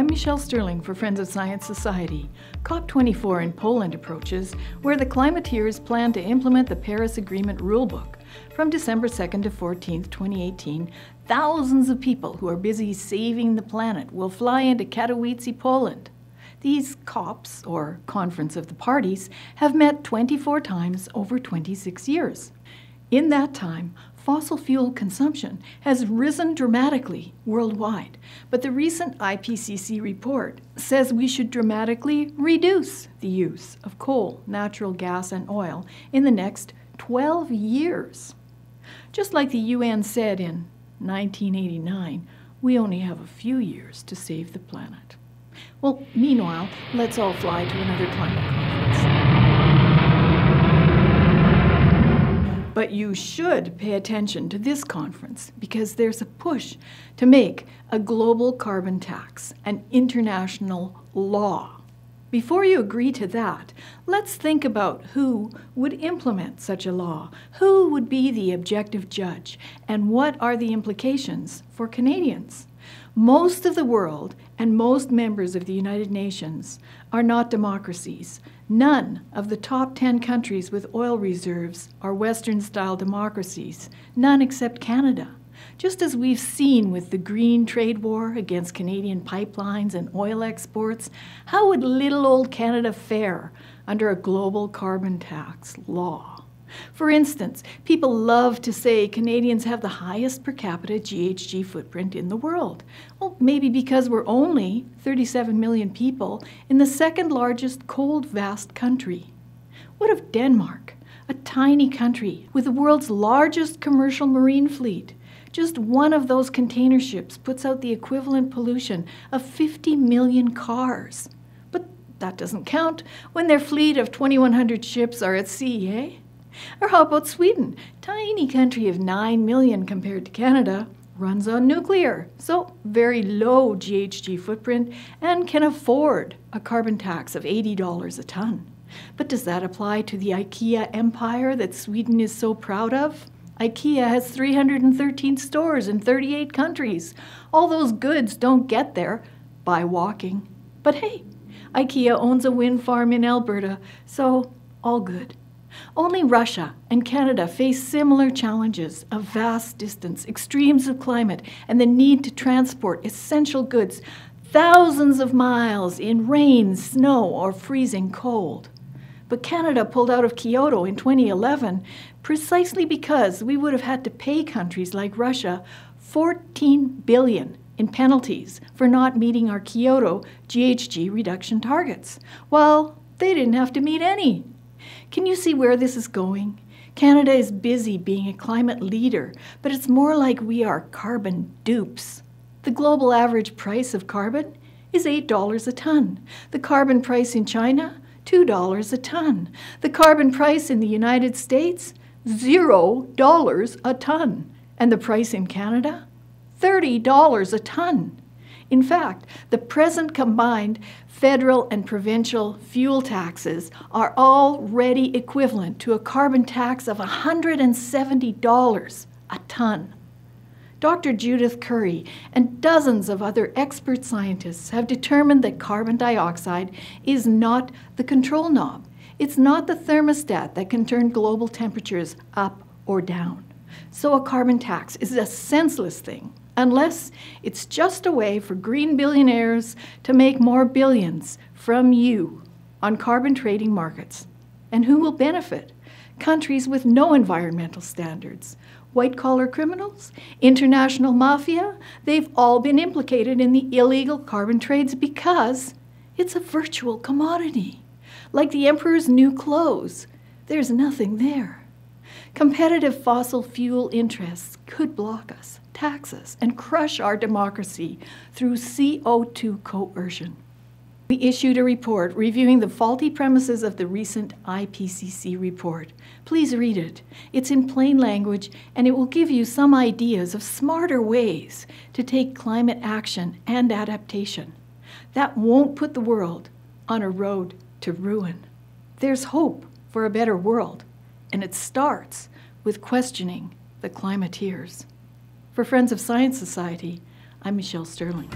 I'm Michelle Sterling for Friends of Science Society. COP24 in Poland approaches, where the climateers plan to implement the Paris Agreement rulebook. From December 2nd to 14th, 2018, thousands of people who are busy saving the planet will fly into Katowice, Poland. These COPs, or Conference of the Parties, have met 24 times over 26 years. In that time, fossil fuel consumption has risen dramatically worldwide, but the recent IPCC report says we should dramatically reduce the use of coal, natural gas, and oil in the next 12 years. Just like the UN said in 1989, we only have a few years to save the planet. Well, meanwhile, let's all fly to another climate conference. But you should pay attention to this conference because there's a push to make a global carbon tax an international law. Before you agree to that, let's think about who would implement such a law, who would be the objective judge, and what are the implications for Canadians. Most of the world and most members of the United Nations are not democracies. None of the top 10 countries with oil reserves are Western-style democracies, none except Canada. Just as we've seen with the green trade war against Canadian pipelines and oil exports, how would little old Canada fare under a global carbon tax law? For instance, people love to say Canadians have the highest per capita GHG footprint in the world. Well, maybe because we're only 37 million people in the second largest cold, vast country. What of Denmark, a tiny country with the world's largest commercial marine fleet? Just one of those container ships puts out the equivalent pollution of 50 million cars. But that doesn't count when their fleet of 2,100 ships are at sea, eh? Or how about Sweden? Tiny country of 9 million compared to Canada, runs on nuclear, so very low GHG footprint and can afford a carbon tax of $80 a ton. But does that apply to the IKEA empire that Sweden is so proud of? IKEA has 313 stores in 38 countries. All those goods don't get there by walking. But hey, IKEA owns a wind farm in Alberta, so all good. Only Russia and Canada face similar challenges of vast distance, extremes of climate, and the need to transport essential goods thousands of miles in rain, snow, or freezing cold. But Canada pulled out of Kyoto in 2011 precisely because we would have had to pay countries like Russia $14 billion in penalties for not meeting our Kyoto GHG reduction targets, while they didn't have to meet any. Can you see where this is going? Canada is busy being a climate leader, but it's more like we are carbon dupes. The global average price of carbon is $8 a ton. The carbon price in China, $2 a ton. The carbon price in the United States, $0 a ton. And the price in Canada, $30 a ton. In fact, the present combined federal and provincial fuel taxes are already equivalent to a carbon tax of $170 a ton. Dr. Judith Curry and dozens of other expert scientists have determined that carbon dioxide is not the control knob. It's not the thermostat that can turn global temperatures up or down. So a carbon tax is a senseless thing, unless it's just a way for green billionaires to make more billions from you on carbon trading markets. And who will benefit? Countries with no environmental standards. White-collar criminals, international mafia, they've all been implicated in the illegal carbon trades because it's a virtual commodity. Like the emperor's new clothes, there's nothing there. Competitive fossil fuel interests could block us, tax us, and crush our democracy through CO2 coercion. We issued a report reviewing the faulty premises of the recent IPCC report. Please read it. It's in plain language, and it will give you some ideas of smarter ways to take climate action and adaptation. That won't put the world on a road to ruin. There's hope for a better world, and it starts with questioning the climateers. For Friends of Science Society, I'm Michelle Sterling.